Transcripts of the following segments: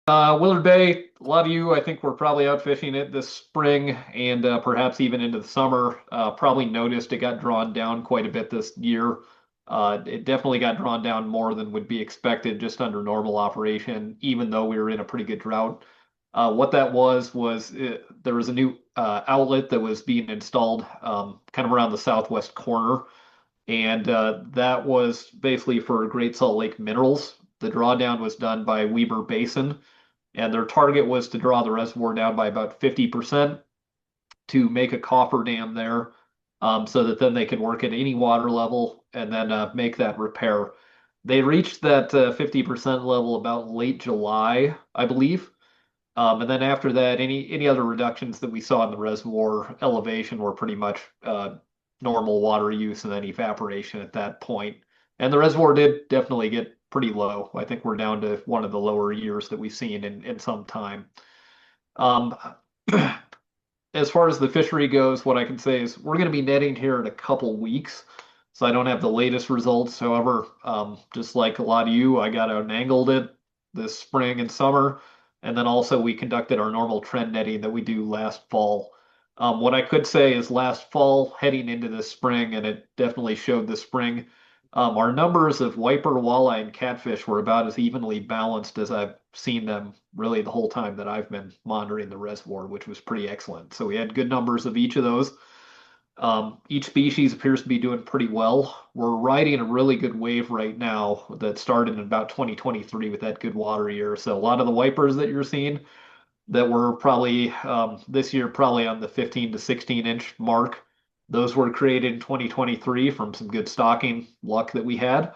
Willard Bay, a lot of you, I think, were probably out fishing it this spring and perhaps even into the summer. Probably noticed it got drawn down quite a bit this year. It definitely got drawn down more than would be expected just under normal operation, even though we were in a pretty good drought. What that was there was a new outlet that was being installed kind of around the southwest corner, and that was basically for Great Salt Lake Minerals. The drawdown was done by Weber Basin, and their target was to draw the reservoir down by about 50% to make a coffer dam there, so that then they could work at any water level and then make that repair. They reached that 50% level about late July, I believe. And then after that, any other reductions that we saw in the reservoir elevation were pretty much normal water use and then evaporation at that point. And the reservoir did definitely get pretty low. I think we're down to one of the lower years that we've seen in some time. Um, as far as the fishery goes, what I can say is we're going to be netting here in a couple weeks. So I don't have the latest results. However, just like a lot of you, I got out and angled it this spring and summer. And then also we conducted our normal trend netting that we do last fall. What I could say is last fall heading into this spring, and it definitely showed this spring, our numbers of wiper, walleye, and catfish were about as evenly balanced as I've seen them really the whole time that I've been monitoring the reservoir, which was pretty excellent. So we had good numbers of each of those. Each species appears to be doing pretty well. We're riding a really good wave right now that started in about 2023 with that good water year. So a lot of the wipers that you're seeing that were probably this year probably on the 15 to 16-inch mark. Those were created in 2023 from some good stocking luck that we had.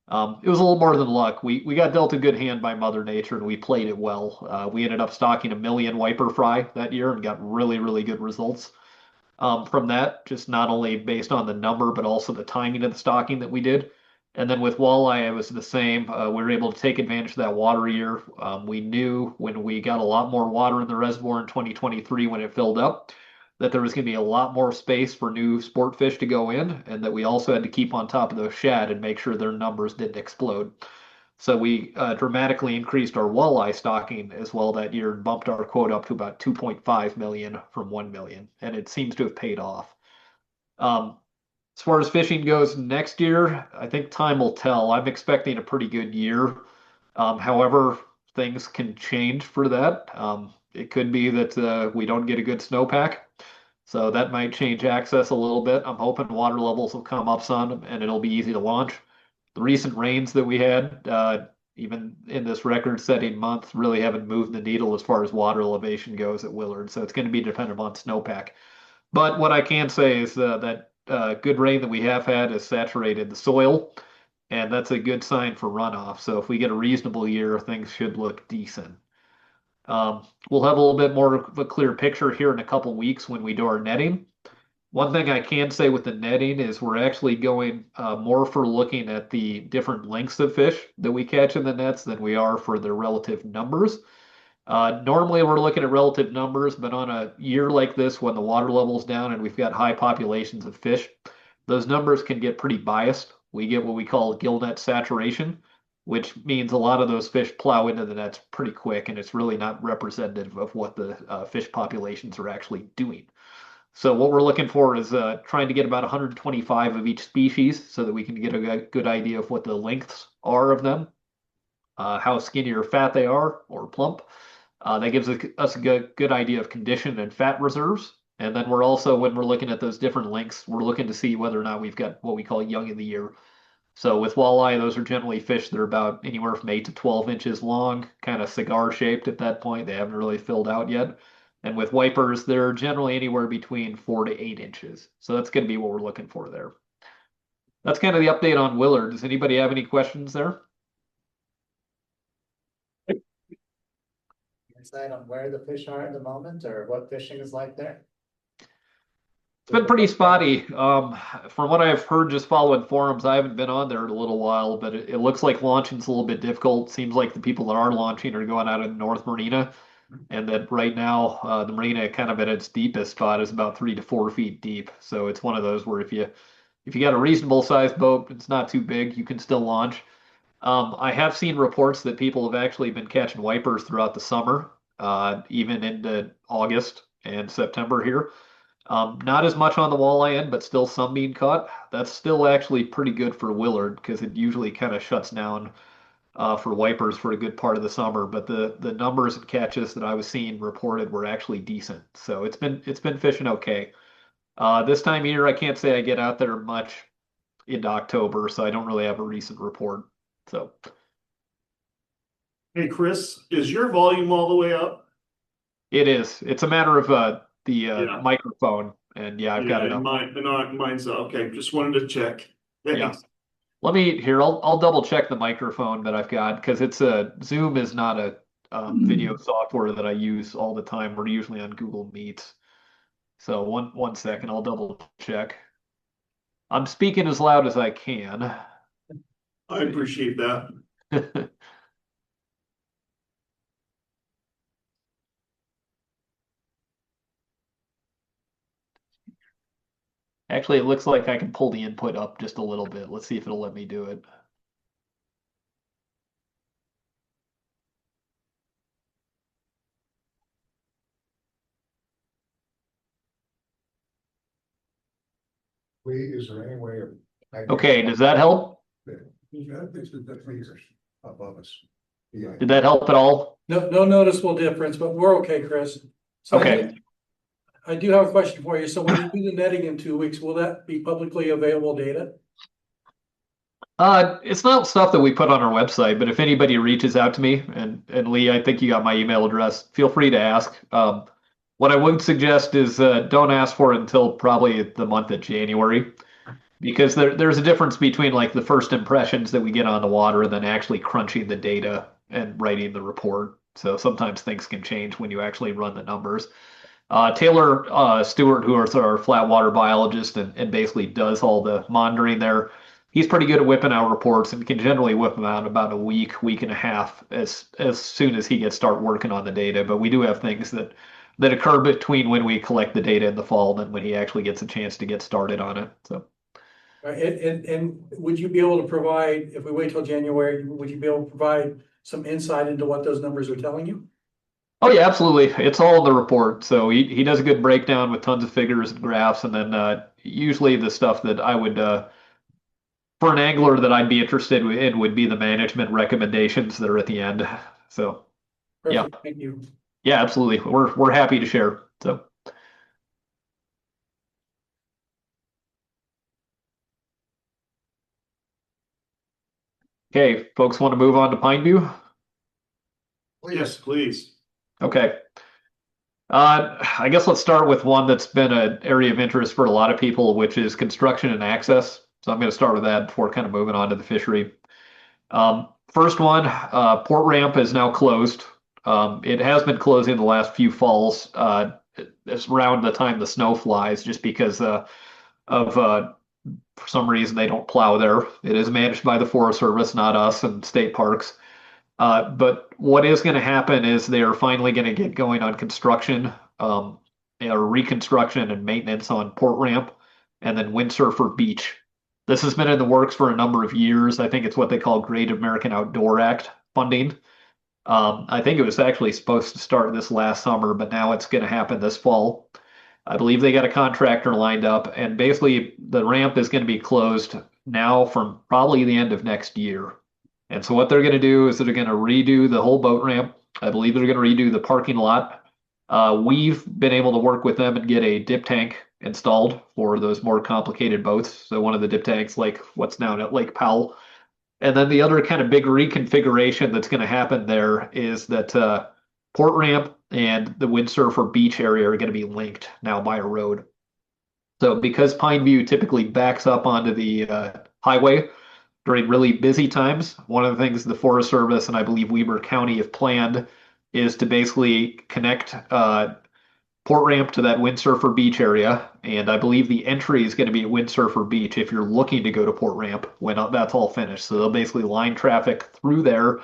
It was a little more than luck. We got dealt a good hand by Mother Nature and we played it well. We ended up stocking 1 million wiper fry that year and got really, really good results from that, just not only based on the number, but also the timing of the stocking that we did. And then with walleye, it was the same. We were able to take advantage of that water year. We knew when we got a lot more water in the reservoir in 2023 when it filled up, that there was going to be a lot more space for new sport fish to go in, and that we also had to keep on top of those shad and make sure their numbers didn't explode. So we dramatically increased our walleye stocking as well that year and bumped our quote up to about 2.5 million from 1 million, and it seems to have paid off. As far as fishing goes next year, I think time will tell. I'm expecting a pretty good year. However, things can change for that. It could be that we don't get a good snowpack, so that might change access a little bit. I'm hoping water levels will come up some and it'll be easy to launch. The recent rains that we had, even in this record-setting month, really haven't moved the needle as far as water elevation goes at Willard. So it's going to be dependent on snowpack. But what I can say is that good rain that we have had has saturated the soil, and that's a good sign for runoff. So if we get a reasonable year, things should look decent. We'll have a little bit more of a clear picture here in a couple weeks when we do our netting. One thing I can say with the netting is we're actually going more for looking at the different lengths of fish that we catch in the nets than we are for their relative numbers. Normally we're looking at relative numbers, but on a year like this when the water level's down and we've got high populations of fish, those numbers can get pretty biased. We get what we call gill net saturation, which means a lot of those fish plow into the nets pretty quick, and it's really not representative of what the fish populations are actually doing. So what we're looking for is trying to get about 125 of each species so that we can get a good idea of what the lengths are of them, how skinny or fat they are, or plump. That gives us a good idea of condition and fat reserves. And then we're also, when we're looking at those different lengths, we're looking to see whether or not we've got what we call young of the year. So with walleye, those are generally fish that are about anywhere from 8 to 12 inches long, kind of cigar shaped at that point. They haven't really filled out yet. And with wipers, they're generally anywhere between 4 to 8 inches. So that's going to be what we're looking for there. That's kind of the update on Willard. Does anybody have any questions there? Insight on where the fish are at the moment or what fishing is like there? It's been pretty spotty. From what I've heard just following forums, I haven't been on there in a little while, but it looks like launching's a little bit difficult. Seems like the people that are launching are going out of North Marina, and that right now the marina kind of at its deepest spot is about 3 to 4 feet deep. So it's one of those where if you got a reasonable sized boat, it's not too big, you can still launch. I have seen reports that people have actually been catching wipers throughout the summer, even into August and September here. Not as much on the walleye end, but still some being caught. That's still actually pretty good for Willard because it usually kind of shuts down for wipers for a good part of the summer. But the numbers and catches that I was seeing reported were actually decent. So it's been fishing okay. This time of year, I can't say I get out there much into October, so I don't really have a recent report. So Hey, Chris, is your volume all the way up? it is. It's a matter of the Yeah, microphone, and yeah, I've got yeah, it and up. mine's okay. Just wanted to check. Yeah. Thanks. Let me here. I'll double check the microphone that I've got because it's a Zoom is not a video software that I use all the time. We're usually on Google Meets. So one second, I'll double check. I'm speaking as loud as I can. I appreciate that. Actually, it looks like I can pull the input up just a little bit. Let's see if it'll let me do it. Is there any way of? Okay, does that help? This is the freezers above us. Yeah. Did that help at all? No noticeable difference, but we're okay, Chris. So Okay. I do have a question for you. So when you do the netting in 2 weeks, will that be publicly available data? It's not stuff that we put on our website, but if anybody reaches out to me, and Lee, I think you got my email address, feel free to ask. What I would suggest is don't ask for it until probably the month of January, because there's a difference between like the first impressions that we get on the water and then actually crunching the data and writing the report. So sometimes things can change when you actually run the numbers. Taylor Stewart, who is our flat water biologist and basically does all the monitoring there, he's pretty good at whipping out reports and can generally whip them out in about a week and a half as soon as he gets start working on the data. But we do have things that occur between when we collect the data in the fall and when he actually gets a chance to get started on it. So And would you be able to provide, if we wait till January, would you be able to provide some insight into what those numbers are telling you? oh yeah, absolutely. It's all in the report. So he does a good breakdown with tons of figures and graphs, and then usually the stuff that I would for an angler that I'd be interested in would be the management recommendations that are at the end. So yeah, Perfect, thank you. yeah, absolutely. We're happy to share. So okay, folks want to move on to Pine View? Yes, please. Okay. I guess let's start with one that's been an area of interest for a lot of people, which is construction and access. So I'm going to start with that before kind of moving on to the fishery. First one, Port Ramp is now closed. It has been closing the last few falls. It's around the time the snow flies, just because of for some reason they don't plow there. It is managed by the Forest Service, not us and state parks. But what is going to happen is they are finally going to get going on construction, or reconstruction and maintenance on Port Ramp, and then Windsurfer Beach. This has been in the works for a number of years. I think it's what they call Great American Outdoor Act funding. I think it was actually supposed to start this last summer, but now it's going to happen this fall. I believe they got a contractor lined up, and basically the ramp is going to be closed now from probably the end of next year. And so what they're going to do is they're going to redo the whole boat ramp. I believe they're going to redo the parking lot. We've been able to work with them and get a dip tank installed for those more complicated boats. So one of the dip tanks, like what's now at Lake Powell. And then the other kind of big reconfiguration that's going to happen there is that Port Ramp and the Windsurfer Beach area are going to be linked now by a road. So because Pine View typically backs up onto the highway during really busy times, one of the things the Forest Service and I believe Weber County have planned is to basically connect Port Ramp to that Windsurfer Beach area. And I believe the entry is going to be at Windsurfer Beach if you're looking to go to Port Ramp when that's all finished. So they'll basically line traffic through there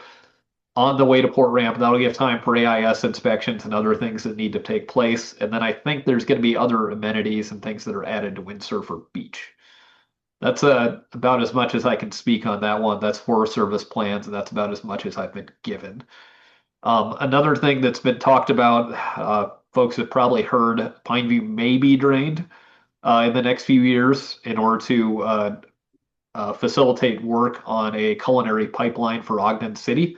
on the way to Port Ramp. That'll give time for AIS inspections and other things that need to take place. And then I think there's going to be other amenities and things that are added to Windsurfer Beach. That's about as much as I can speak on that one. That's Forest Service plans, and that's about as much as I've been given. Another thing that's been talked about, folks have probably heard Pineview may be drained in the next few years in order to facilitate work on a culinary pipeline for Ogden City.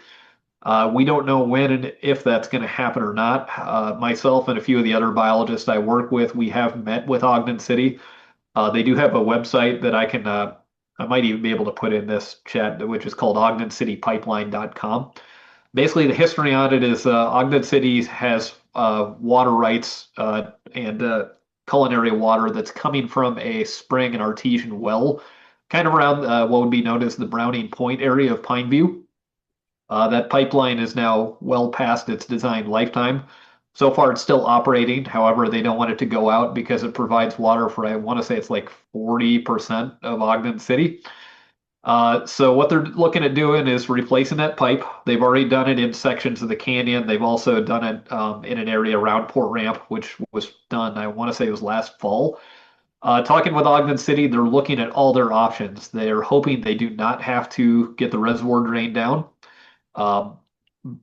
We don't know when and if that's going to happen or not. Myself and a few of the other biologists I work with, we have met with Ogden City. They do have a website that I might even be able to put in this chat, which is called ogdencitypipeline.com. Basically, the history on it is Ogden City has water rights and culinary water that's coming from a spring, an artesian well, kind of around what would be known as the Browning Point area of Pineview. That pipeline is now well past its design lifetime. So far, it's still operating. However, they don't want it to go out because it provides water for, I want to say it's like 40% of Ogden City. So what they're looking at doing is replacing that pipe. They've already done it in sections of the canyon. They've also done it in an area around Port Ramp, which was done, I want to say it was last fall. Talking with Ogden City, they're looking at all their options. They're hoping they do not have to get the reservoir drained down.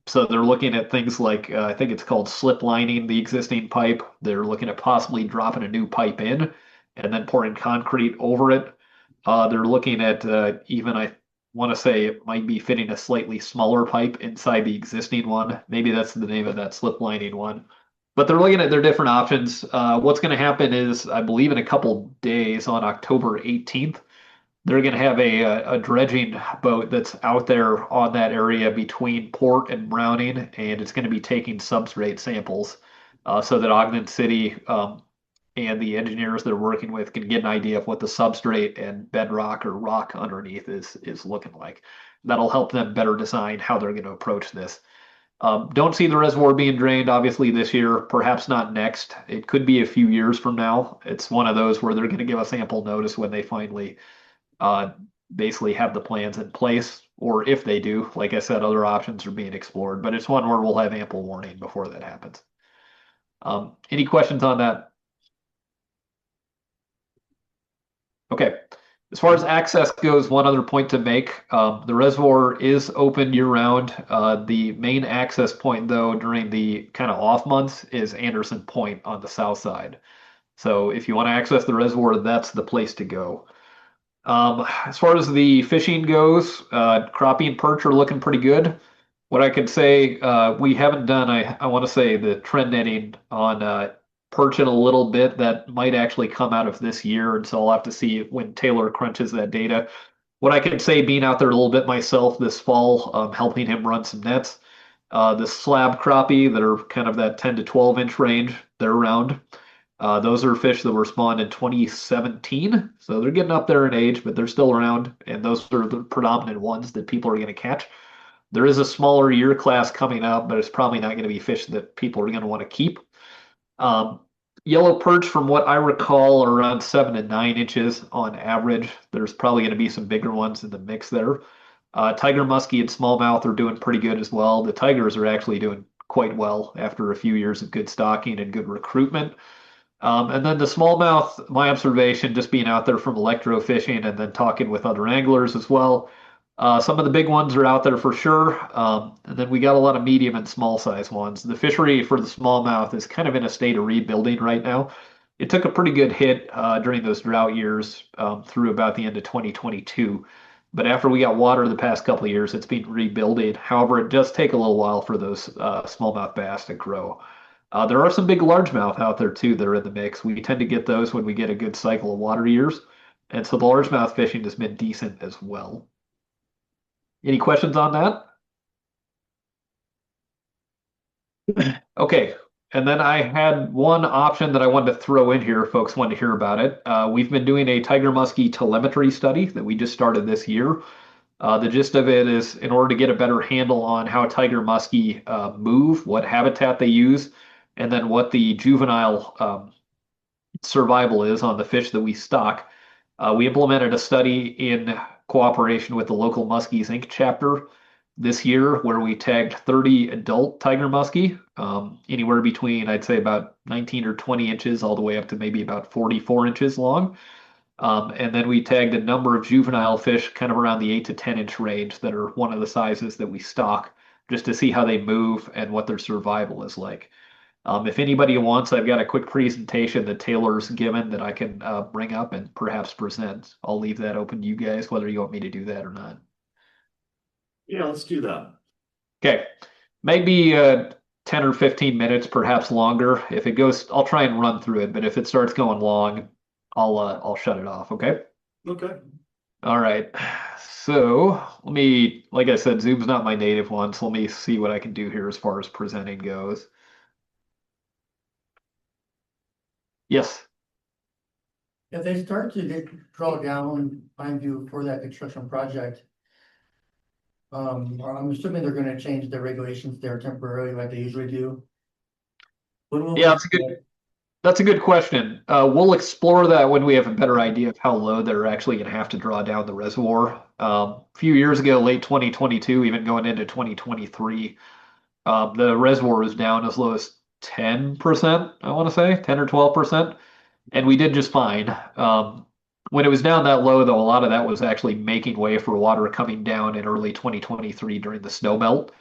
So they're looking at things like, I think it's called slip lining the existing pipe. They're looking at possibly dropping a new pipe in and then pouring concrete over it. They're looking at even, I want to say it might be fitting a slightly smaller pipe inside the existing one. Maybe that's the name of that slip lining one. But they're looking at their different options. What's going to happen is, I believe in a couple days on October 18th, they're going to have a dredging boat that's out there on that area between Port and Browning, and it's going to be taking substrate samples so that Ogden City and the engineers they're working with can get an idea of what the substrate and bedrock or rock underneath is looking like. That'll help them better design how they're going to approach this. Don't see the reservoir being drained, obviously, this year, perhaps not next. It could be a few years from now. It's one of those where they're going to give us ample notice when they finally basically have the plans in place, or if they do, like I said, other options are being explored, but it's one where we'll have ample warning before that happens. Any questions on that? Okay. As far as access goes, one other point to make, the reservoir is open year-round. The main access point, though, during the kind of off months is Anderson Point on the south side. So if you want to access the reservoir, that's the place to go. As far as the fishing goes, crappie and perch are looking pretty good. What I could say, we haven't done, I want to say, the trend netting on perch in a little bit. That might actually come out of this year, and so I'll have to see when Taylor crunches that data. What I can say, being out there a little bit myself this fall, helping him run some nets, the slab crappie that are kind of that 10 to 12 inch range, they're around. Those are fish that were spawned in 2017, so they're getting up there in age, but they're still around, and those are the predominant ones that people are going to catch. There is a smaller year class coming up, but it's probably not going to be fish that people are going to want to keep. Yellow perch, from what I recall, are around 7 to 9 inches on average. There's probably going to be some bigger ones in the mix there. Tiger muskie and smallmouth are doing pretty good as well. The tigers are actually doing quite well after a few years of good stocking and good recruitment. And then the smallmouth, my observation, just being out there from electro fishing and then talking with other anglers as well, some of the big ones are out there for sure. And then we got a lot of medium and small size ones. The fishery for the smallmouth is kind of in a state of rebuilding right now. It took a pretty good hit during those drought years through about the end of 2022. But after we got water the past couple of years, it's been rebuilding. However, it does take a little while for those smallmouth bass to grow. There are some big largemouth out there too that are in the mix. We tend to get those when we get a good cycle of water years. And so the largemouth fishing has been decent as well. Any questions on that? Okay. And then I had one option that I wanted to throw in here. Folks wanted to hear about it. We've been doing a tiger muskie telemetry study that we just started this year. The gist of it is, in order to get a better handle on how tiger muskie move, what habitat they use, and then what the juvenile survival is on the fish that we stock, we implemented a study in cooperation with the local Muskies Inc. chapter this year, where we tagged 30 adult tiger muskie, anywhere between, I'd say, about 19 or 20 inches all the way up to maybe about 44 inches long. And then we tagged a number of juvenile fish kind of around the 8 to 10 inch range that are one of the sizes that we stock just to see how they move and what their survival is like. If anybody wants, I've got a quick presentation that Taylor's given that I can bring up and perhaps present. I'll leave that open to you guys, whether you want me to do that or not. Yeah, let's do that. Okay, maybe 10 or 15 minutes, perhaps longer. If it goes, I'll try and run through it, but if it starts going long, I'll shut it off, okay? Okay. All right. So let me, like I said, Zoom's not my native one, so let me see what I can do here as far as presenting goes. Yes. If they start to draw down Pine View for that construction project. I'm assuming they're gonna change the regulations there temporarily like they usually do. When will Yeah, we- that's a good question. We'll explore that when we have a better idea of how low they're actually going to have to draw down the reservoir. A few years ago, late 2022, even going into 2023, the reservoir was down as low as 10%, I want to say, 10 or 12%, and we did just fine. When it was down that low, though, a lot of that was actually making way for water coming down in early 2023 during the snow melt.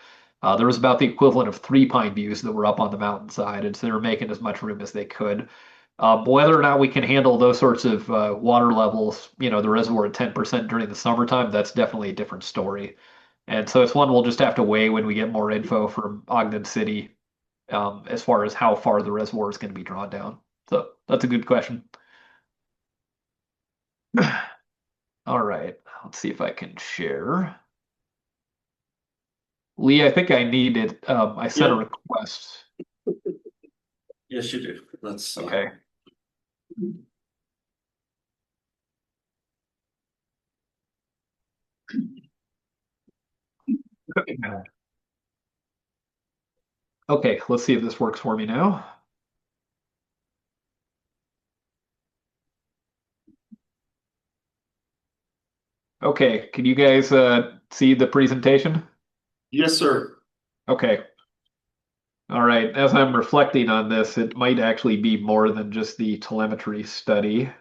There was about the equivalent of 3 pine views that were up on the mountainside, and so they were making as much room as they could. Whether or not we can handle those sorts of water levels, the reservoir at 10% during the summertime, that's definitely a different story. And so it's one we'll just have to weigh when we get more info from Ogden City as far as how far the reservoir is going to be drawn down. So that's a good question. All right, let's see if I can share. Lee, I think I needed, I sent a Yeah. request. Yes, you do. Let's see. Okay. Okay, let's see if this works for me now. Okay, can you guys see the presentation? Yes, sir. Okay. All right, as I'm reflecting on this, it might actually be more than just the telemetry study.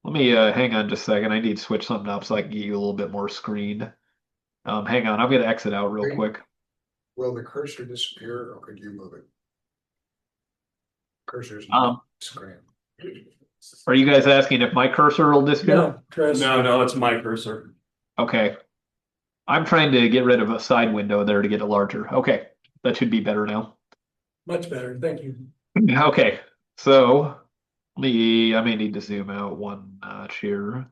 Let me hang on just a second. I need to switch something up so I can get you a little bit more screen. Hang on, I'm going to exit out real Okay. quick. Will the cursor disappear or could you move it? Cursor's Um, not screen. Are you guys asking if my cursor will disappear? No, Chris. No, it's my cursor. Okay. I'm trying to get rid of a side window there to get it larger. Okay, that should be better now. Much better, thank you. Okay, so I may need to zoom out one notch here.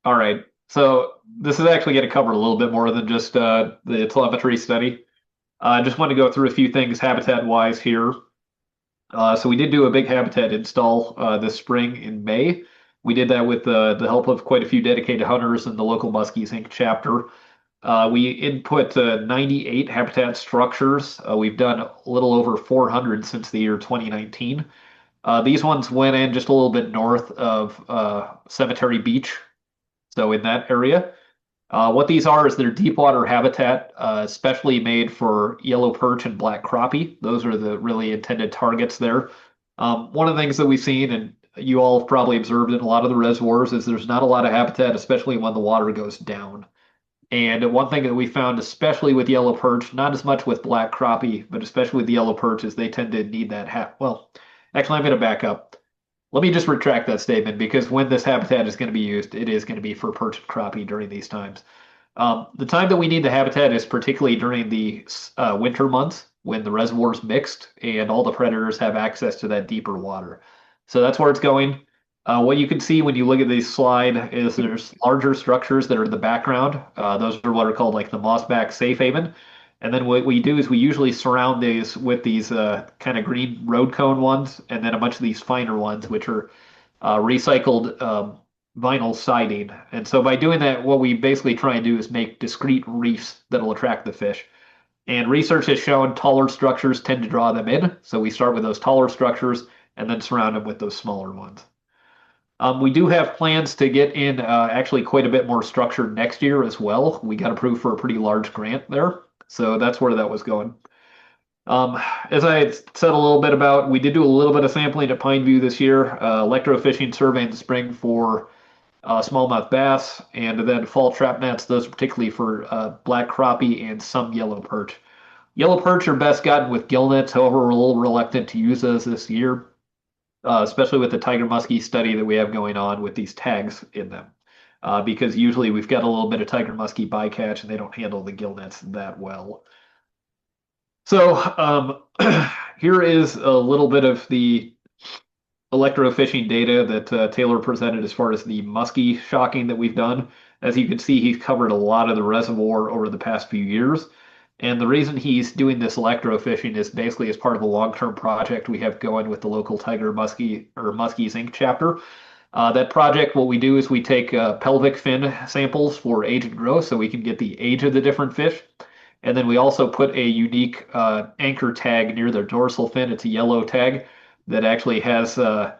All right, so this is actually going to cover a little bit more than just the telemetry study. I just want to go through a few things habitat-wise here. So we did do a big habitat install this spring in May. We did that with the help of quite a few dedicated hunters in the local Muskies Inc. chapter. We input 98 habitat structures. We've done a little over 400 since the year 2019. These ones went in just a little bit north of Cemetery Beach, so in that area. What these are is they're deep water habitat, especially made for yellow perch and black crappie. Those are the really intended targets there. One of the things that we've seen, and you all have probably observed in a lot of the reservoirs, is there's not a lot of habitat, especially when the water goes down. And one thing that we found, especially with yellow perch, not as much with black crappie, but especially with the yellow perch, is they tend to need that well, actually, I'm going to back up. Let me just retract that statement because when this habitat is going to be used, it is going to be for perch and crappie during these times. The time that we need the habitat is particularly during the winter months when the reservoir is mixed and all the predators have access to that deeper water. So that's where it's going. What you can see when you look at this slide is there's larger structures that are in the background. Those are what are called like the mossback safe haven. And then what we do is we usually surround these with these kind of green road cone ones, and then a bunch of these finer ones, which are recycled vinyl siding. And so by doing that, what we basically try and do is make discrete reefs that'll attract the fish. And research has shown taller structures tend to draw them in. So we start with those taller structures and then surround them with those smaller ones. We do have plans to get in actually quite a bit more structure next year as well. We got approved for a pretty large grant there. So that's where that was going. As I had said a little bit about, we did do a little bit of sampling at Pine View this year, electrofishing survey in the spring for smallmouth bass, and then fall trap nets, those particularly for black crappie and some yellow perch. Yellow perch are best gotten with gill nets, however, we're a little reluctant to use those this year, especially with the tiger muskie study that we have going on with these tags in them. Because usually we've got a little bit of tiger muskie bycatch and they don't handle the gill nets that well. So here is a little bit of the electrofishing data that Taylor presented as far as the muskie shocking that we've done. As you can see, he's covered a lot of the reservoir over the past few years. And the reason he's doing this electrofishing is basically as part of a long-term project we have going with the local Tiger Muskie or Muskies Inc. chapter. That project, what we do is we take pelvic fin samples for age and growth so we can get the age of the different fish. And then we also put a unique anchor tag near their dorsal fin. It's a yellow tag that actually has a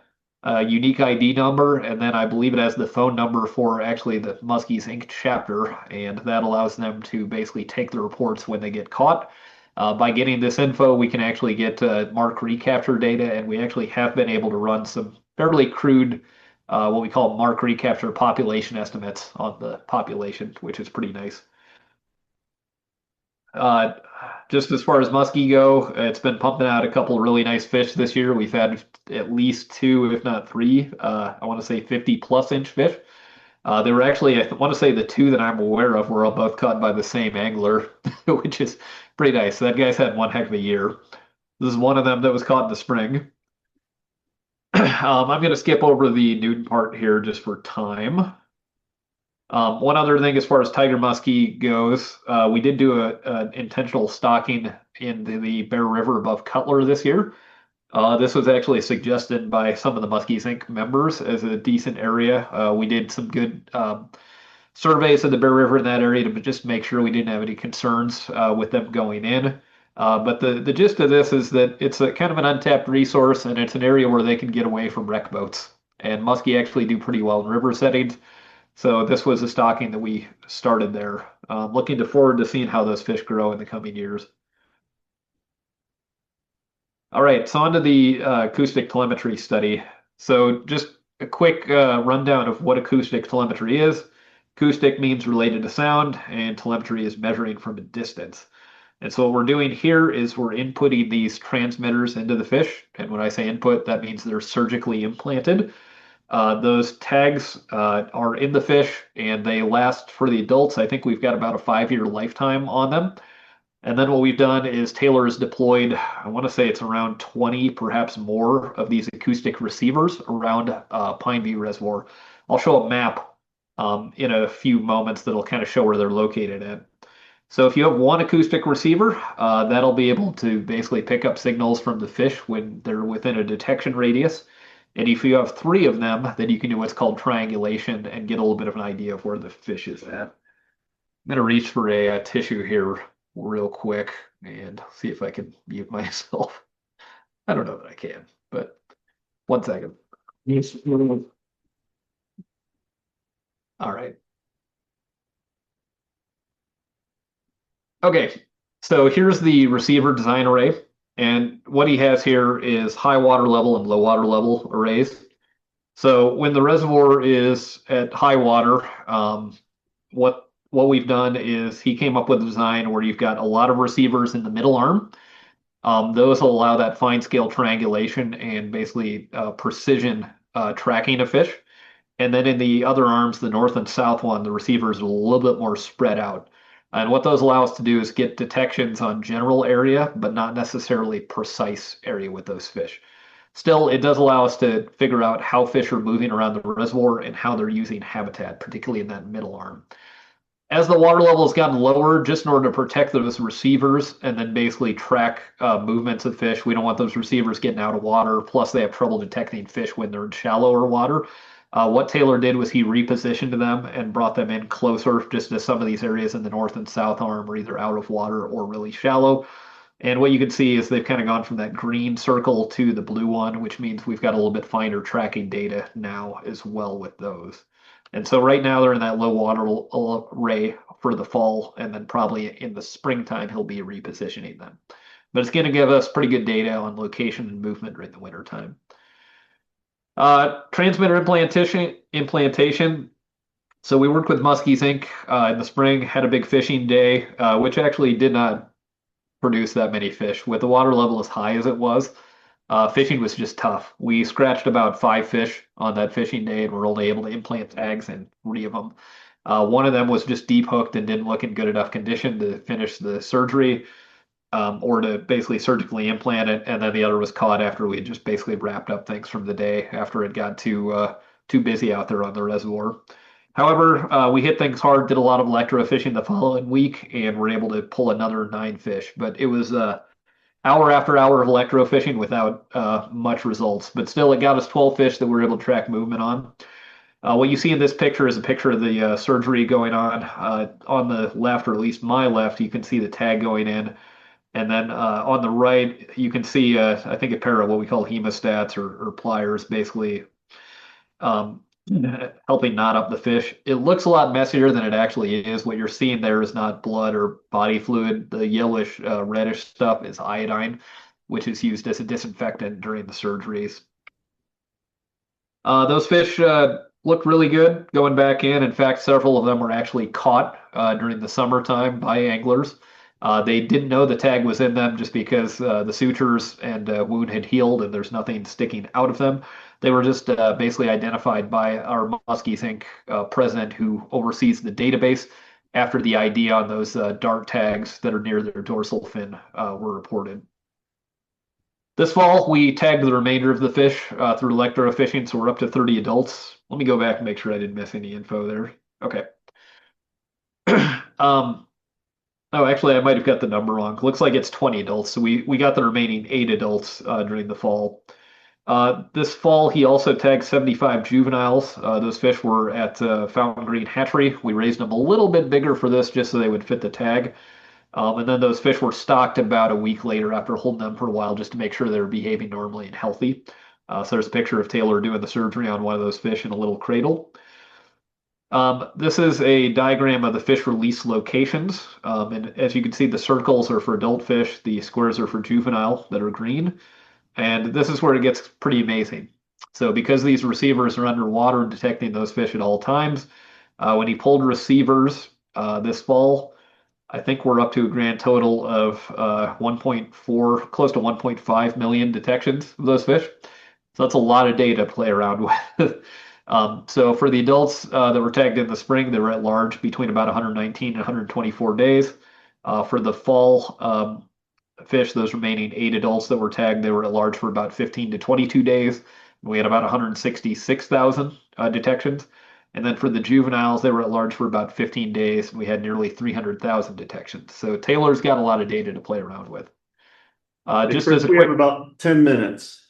unique ID number. And then I believe it has the phone number for actually the Muskies Inc. chapter. And that allows them to basically take the reports when they get caught. By getting this info, we can actually get mark recapture data. And we actually have been able to run some fairly crude what we call mark recapture population estimates on the population, which is pretty nice. Just as far as muskie go, it's been pumping out a couple of really nice fish this year. We've had at least 2, if not 3, I want to say 50+ inch fish. They were actually, I want to say the 2 that I'm aware of were all both caught by the same angler, which is pretty nice. That guy's had one heck of a year. This is one of them that was caught in the spring. I'm going to skip over the nude part here just for time. One other thing as far as tiger muskie goes, we did do an intentional stocking in the Bear River above Cutler this year. This was actually suggested by some of the Muskies Inc. members as a decent area. We did some good surveys of the Bear River in that area to just make sure we didn't have any concerns with them going in. But the gist of this is that it's a kind of an untapped resource and it's an area where they can get away from wreck boats. And muskie actually do pretty well in river settings. So this was a stocking that we started there. Looking forward to seeing how those fish grow in the coming years. All right, so on to the acoustic telemetry study. So just a quick rundown of what acoustic telemetry is. Acoustic means related to sound, and telemetry is measuring from a distance. And so what we're doing here is we're inputting these transmitters into the fish. And when I say input, that means they're surgically implanted. Those tags are in the fish and they last for the adults. I think we've got about a 5-year lifetime on them. And then what we've done is Taylor has deployed, I want to say it's around 20, perhaps more of these acoustic receivers around Pine View Reservoir. I'll show a map in a few moments that'll kind of show where they're located at. So if you have one acoustic receiver, that'll be able to basically pick up signals from the fish when they're within a detection radius. And if you have 3 of them, then you can do what's called triangulation and get a little bit of an idea of where the fish is at. I'm going to reach for a tissue here real quick and see if I can mute myself. I don't know that I can, but 1 second. All right. Okay, so here's the receiver design array. And what he has here is high water level and low water level arrays. So when the reservoir is at high water, what we've done is he came up with a design where you've got a lot of receivers in the middle arm. Those will allow that fine scale triangulation and basically precision tracking of fish. And then in the other arms, the north and south one, the receivers are a little bit more spread out. And what those allow us to do is get detections on general area, but not necessarily precise area with those fish. Still, it does allow us to figure out how fish are moving around the reservoir and how they're using habitat, particularly in that middle arm. As the water level has gotten lower, just in order to protect those receivers and then basically track movements of fish, we don't want those receivers getting out of water. Plus, they have trouble detecting fish when they're in shallower water. What Taylor did was he repositioned them and brought them in closer just to some of these areas in the north and south arm are either out of water or really shallow. And what you can see is they've kind of gone from that green circle to the blue one, which means we've got a little bit finer tracking data now as well with those. And so right now they're in that low water array for the fall, and then probably in the springtime he'll be repositioning them. but it's going to give us pretty good data on location and movement during the winter time. Transmitter implantation. So we worked with Muskies Inc. In the spring, had a big fishing day, which actually did not produce that many fish. With the water level as high as it was, fishing was just tough. We scratched about 5 fish on that fishing day and were only able to implant tags in 3 of them. One of them was just deep hooked and didn't look in good enough condition to finish the surgery, or to basically surgically implant it. And then the other was caught after we had just basically wrapped up things from the day after it got too busy out there on the reservoir. However, we hit things hard, did a lot of electrofishing the following week, and were able to pull another 9 fish. But it was hour after hour of electrofishing without much results. But still, it got us 12 fish that we were able to track movement on. What you see in this picture is a picture of the surgery going on. On the left, or at least my left, you can see the tag going in. And then on the right, you can see, I think, a pair of what we call hemostats or pliers, basically helping knot up the fish. It looks a lot messier than it actually is. What you're seeing there is not blood or body fluid. The yellowish, reddish stuff is iodine, which is used as a disinfectant during the surgeries. Those fish look really good going back in. In fact, several of them were actually caught during the summertime by anglers. They didn't know the tag was in them just because the sutures and wound had healed and there's nothing sticking out of them. They were just basically identified by our Muskies Inc. President, who oversees the database, after the ID on those dart tags that are near their dorsal fin were reported. This fall, we tagged the remainder of the fish through electrofishing, so we're up to 30 adults. Let me go back and make sure I didn't miss any info there. Okay. Oh, actually, I might have got the number wrong. Looks like it's 20 adults. So we got the remaining 8 adults during the fall. This fall, he also tagged 75 juveniles. Those fish were at Fountain Green Hatchery. We raised them a little bit bigger for this just so they would fit the tag. And then those fish were stocked about a week later after holding them for a while just to make sure they were behaving normally and healthy. So there's a picture of Taylor doing the surgery on one of those fish in a little cradle. This is a diagram of the fish release locations. And as you can see, the circles are for adult fish. The squares are for juvenile that are green. And this is where it gets pretty amazing. So because these receivers are underwater and detecting those fish at all times, when he pulled receivers this fall, I think we're up to a grand total of 1.4, close to 1.5 million detections of those fish. So that's a lot of data to play around with. So for the adults that were tagged in the spring, they were at large between about 119 and 124 days. For the fall fish, those remaining 8 adults that were tagged, they were at large for about 15 to 22 days. We had about 166,000 detections. And then for the juveniles, they were at large for about 15 days. And we had nearly 300,000 detections. So Taylor's got a lot of data to play around with. Just Chris, as a we quick, have about 10 minutes.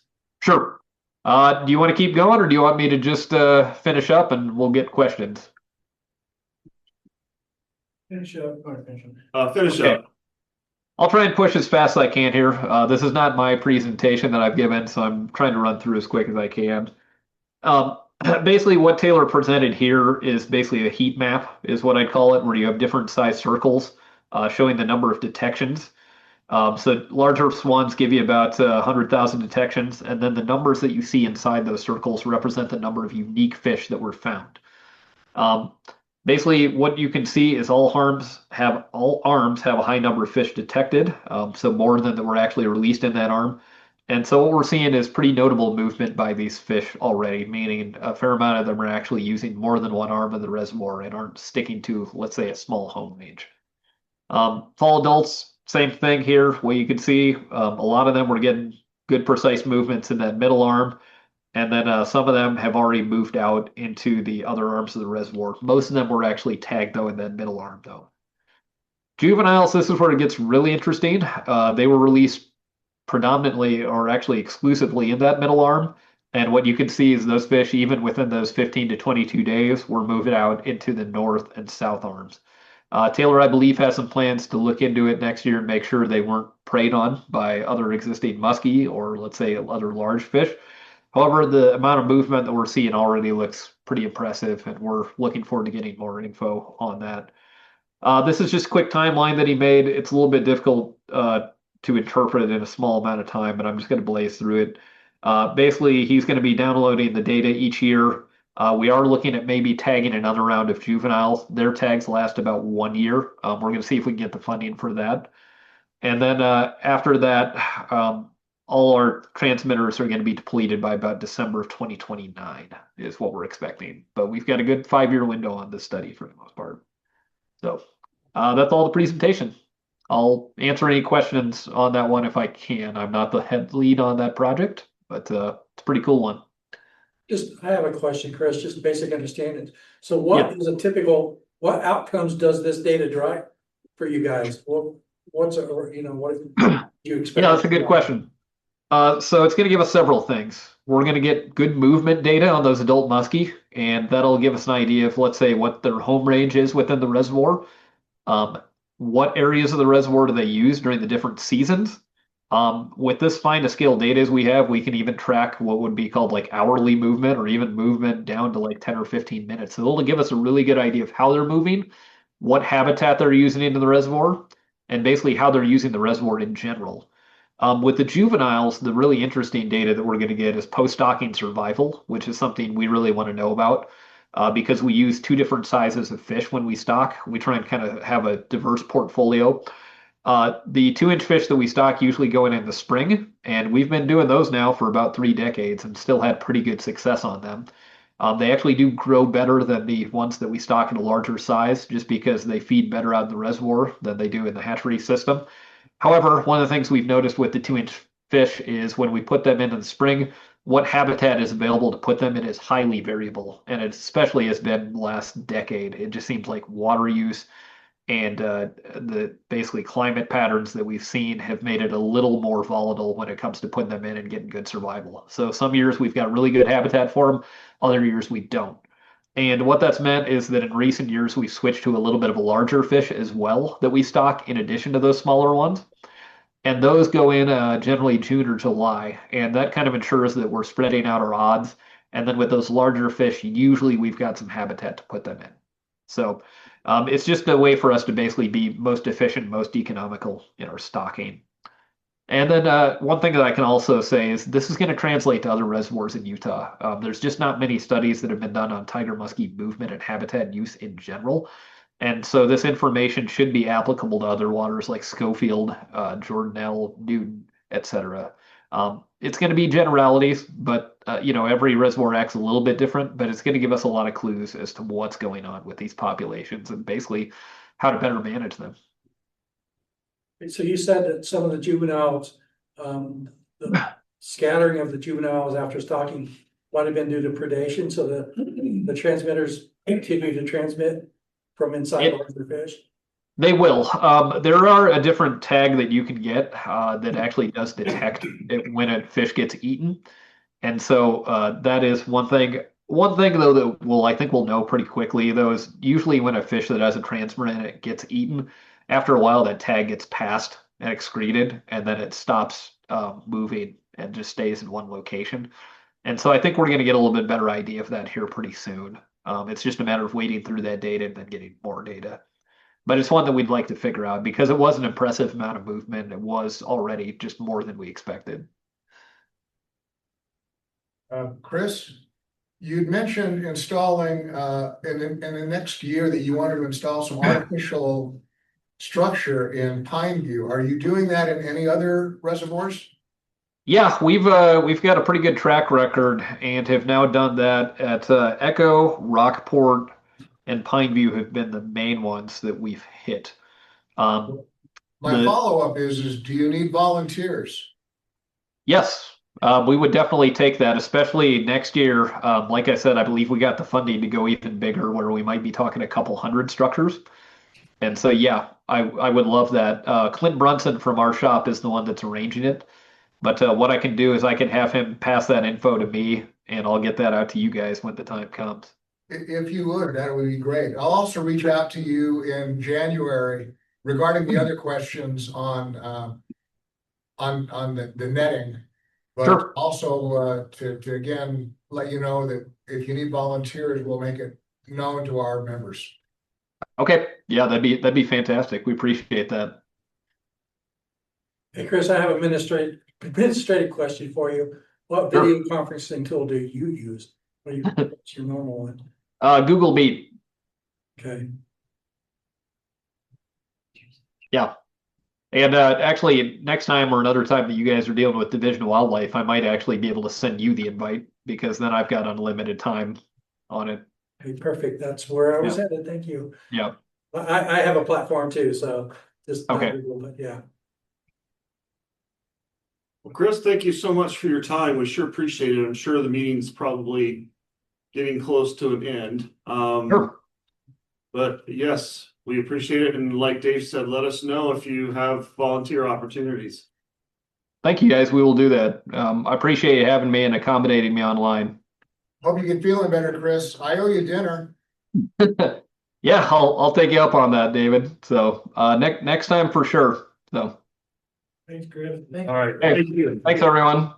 sure. Do you want to keep going, or do you want me to just finish up and we'll get questions? Finish up. Finish Okay. up. I'll try and push as fast as I can here. This is not my presentation that I've given, so I'm trying to run through as quick as I can. Basically, what Taylor presented here is basically a heat map, is what I'd call it, where you have different size circles showing the number of detections. So larger swans give you about 100,000 detections, and then the numbers that you see inside those circles represent the number of unique fish that were found. Basically, what you can see is all arms have a high number of fish detected, so more than that were actually released in that arm. And so what we're seeing is pretty notable movement by these fish already, meaning a fair amount of them are actually using more than one arm of the reservoir and aren't sticking to, let's say, a small home range. Fall adults, same thing here, where you can see a lot of them were getting good precise movements in that middle arm. And then some of them have already moved out into the other arms of the reservoir. Most of them were actually tagged, though, in that middle arm, though. Juveniles, this is where it gets really interesting. They were released predominantly, or actually exclusively, in that middle arm. And what you can see is those fish, even within those 15 to 22 days, were moving out into the north and south arms. Taylor, I believe, has some plans to look into it next year and make sure they weren't preyed on by other existing muskie or, let's say, other large fish. However, the amount of movement that we're seeing already looks pretty impressive, and we're looking forward to getting more info on that. This is just a quick timeline that he made. It's a little bit difficult to interpret it in a small amount of time, but I'm just going to blaze through it. Basically, he's going to be downloading the data each year. We are looking at maybe tagging another round of juveniles. Their tags last about 1 year. We're going to see if we can get the funding for that. And then after that, all our transmitters are going to be depleted by about December of 2029 is what we're expecting. But we've got a good 5-year window on this study for the most part. So that's all the presentation. I'll answer any questions on that one if I can. I'm not the head lead on that project, but it's a pretty cool one. I have a question, Chris, just basic understanding. So what is a typical, what outcomes does this data drive for you guys? What do you expect? Yeah, that's a good question. So it's going to give us several things. We're going to get good movement data on those adult muskie, and that'll give us an idea of, let's say, what their home range is within the reservoir. What areas of the reservoir do they use during the different seasons? With this fine to scale data as we have, we can even track what would be called like hourly movement or even movement down to like 10 or 15 minutes. So it'll give us a really good idea of how they're moving, what habitat they're using into the reservoir, and basically how they're using the reservoir in general. With the juveniles, the really interesting data that we're going to get is post-stocking survival, which is something we really want to know about. Because we use 2 different sizes of fish when we stock. We try and kind of have a diverse portfolio. The 2-inch fish that we stock usually go in the spring, and we've been doing those now for about 3 decades and still had pretty good success on them. They actually do grow better than the ones that we stock in a larger size just because they feed better out of the reservoir than they do in the hatchery system. However, one of the things we've noticed with the 2-inch fish is when we put them in the spring, what habitat is available to put them in is highly variable, and it especially has been the last decade. It just seems like water use and the basically climate patterns that we've seen have made it a little more volatile when it comes to putting them in and getting good survival. So some years we've got really good habitat for them, other years we don't. And what that's meant is that in recent years we switched to a little bit of a larger fish as well that we stock in addition to those smaller ones. And those go in generally June or July. And that kind of ensures that we're spreading out our odds. And then with those larger fish, usually we've got some habitat to put them in. So it's just a way for us to basically be most efficient, most economical in our stocking. And then one thing that I can also say is this is going to translate to other reservoirs in Utah. There's just not many studies that have been done on tiger muskie movement and habitat use in general. And so this information should be applicable to other waters like Schofield, Jordanelle, Newton, etc. It's going to be generalities, but every reservoir acts a little bit different, but it's going to give us a lot of clues as to what's going on with these populations and basically how to better manage them. So you said that some of the juveniles, the scattering of the juveniles after stocking might have been due to predation, so the transmitters continue to transmit from inside larger fish? They will. There are a different tag that you can get that actually does detect it when a fish gets eaten. And so that is one thing. One thing, though, that I think we'll know pretty quickly, though, is usually when a fish that has a transmitter in it gets eaten, after a while that tag gets passed and excreted, and then it stops moving and just stays in one location. And so I think we're going to get a little bit better idea of that here pretty soon. It's just a matter of waiting through that data and then getting more data. But it's one that we'd like to figure out because it was an impressive amount of movement. It was already just more than we expected. Chris, you'd mentioned installing in the next year that you wanted to install some artificial structure in Pineview. Are you doing that in any other reservoirs? Yeah, we've got a pretty good track record and have now done that at Echo, Rockport, and Pineview have been the main ones that we've hit. My follow-up is do you need volunteers? Yes, we would definitely take that, especially next year. Like I said, I believe we got the funding to go even bigger, where we might be talking a couple hundred structures. And so, yeah, I would love that. Clint Brunson from our shop is the one that's arranging it. But what I can do is I can have him pass that info to me, and I'll get that out to you guys when the time comes. If you would, that would be great. I'll also reach out to you in January regarding the other questions on the netting. But Sure. Also to again let you know that if you need volunteers, we'll make it known to our members. Okay, yeah, that'd be fantastic. We appreciate that. Hey, Chris, I have a administrative question for you. What Sure. video conferencing tool do you use? What's your normal one? Google Meet. Okay, Yeah. And actually, next time or another time that you guys are dealing with Division of Wildlife, I might actually be able to send you the invite because then I've got unlimited time on it. okay, perfect. That's where I was headed. Thank you. Yeah. I have a platform too, so just not Okay. Google, but yeah. Well, Chris, thank you so much for your time. We sure appreciate it. I'm sure the meeting's probably getting close to an end. Sure. But yes, we appreciate it. And like Dave said, let us know if you have volunteer opportunities. Thank you guys. We will do that. I appreciate you having me and accommodating me online. Hope you get feeling better, Chris. I owe you dinner. Yeah, I'll take you up on that, David. So next time for sure. So Thanks, Chris. All right. Hey, Thank you. thanks everyone.